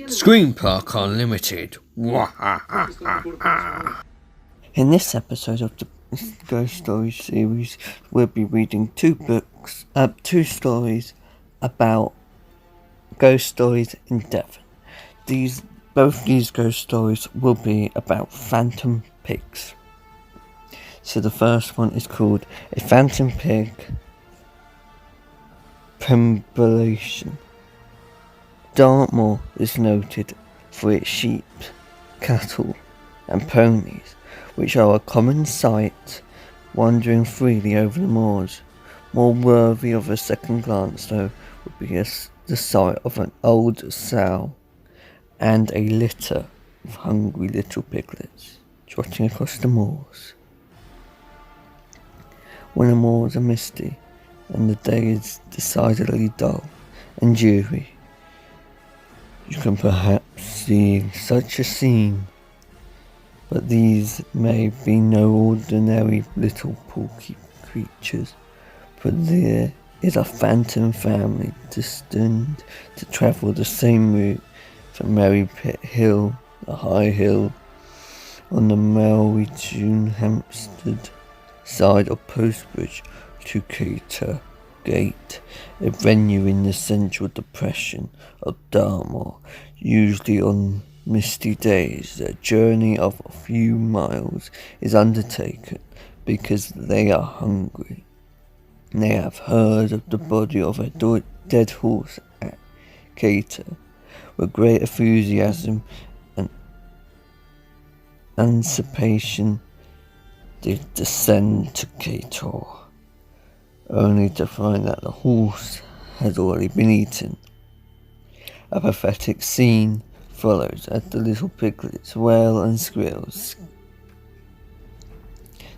Screen Park Unlimited. In this episode of the Ghost Stories series, we'll be reading two stories about ghost stories in Devon. Both these ghost stories will be about phantom pigs. So the first one is called A Phantom Pig Perambulation. Dartmoor is noted for its sheep, cattle and ponies, which are a common sight wandering freely over the moors. More worthy of a second glance, though, would be the sight of an old sow and a litter of hungry little piglets trotting across the moors. When the moors are misty and the day is decidedly dull and dreary, you can perhaps see such a scene, but these may be no ordinary little porky creatures, but there is a phantom family destined to travel the same route from Merry Pit Hill, the high hill on the Malwee Hampstead side of Postbridge, to Cater Gate, a venue in the central depression of Dartmoor. Usually on misty days, their journey of a few miles is undertaken because they are hungry. They have heard of the body of a dead horse at Cater. With great enthusiasm and anticipation, they descend to Cater, only to find that the horse has already been eaten. A pathetic scene follows as the little piglets wail and squeal.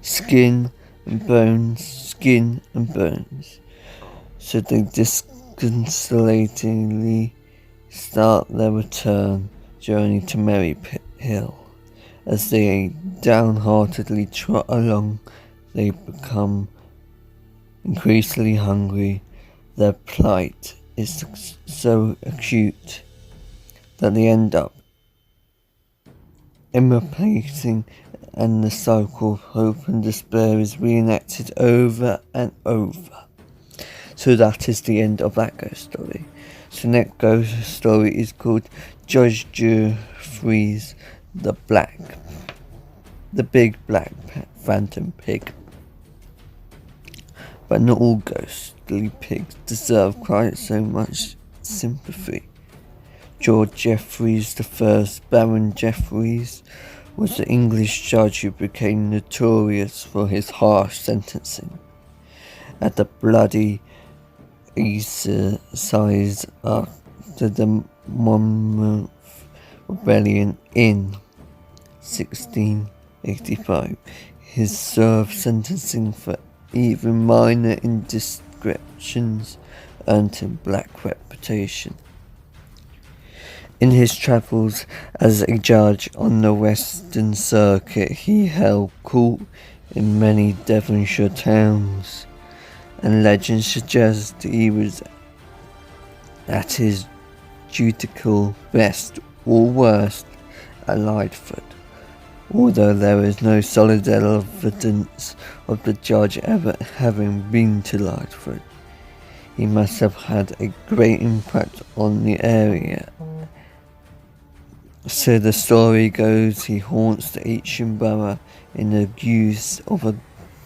Skin and bones. So they disconsolatingly start their return journey to Merry Pit Hill. As they downheartedly trot along, they become increasingly hungry. Their plight is so acute that they end up immobilising, and the cycle of hope and despair is reenacted over and over. So that is the end of that ghost story. So next ghost story is called Judge Geoffrey's The Big Black Phantom Pig. But not all ghostly pigs deserve quite so much sympathy. George Jeffreys, the first Baron Jeffreys, was the English judge who became notorious for his harsh sentencing. At the bloody exercise after the Monmouth Rebellion in 1685, he served sentencing for even minor indiscretions earned him black reputation. In his travels as a judge on the Western Circuit, he held court in many Devonshire towns, and legend suggests he was at his judicial best or worst at Lightfoot. Although there is no solid evidence of the judge ever having been to Lightfoot, he must have had a great impact on the area. So the story goes, he haunts the ancient borough in the guise of a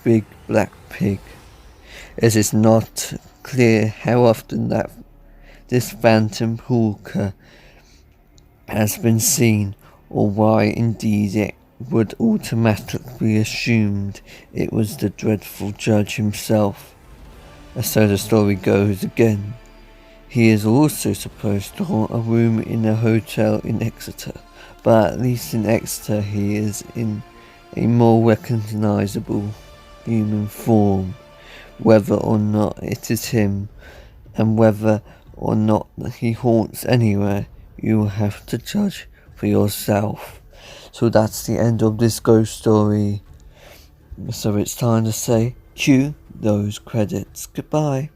big black pig. It is not clear how often that this phantom hawker has been seen, or why indeed it would automatically be assumed it was the dreadful judge himself. And so the story goes again. He is also supposed to haunt a room in a hotel in Exeter, but at least in Exeter he is in a more recognisable human form, whether or not it is him, and whether or not he haunts anywhere, you will have to judge for yourself. So that's the end of this ghost story. So it's time to say cue those credits. Goodbye.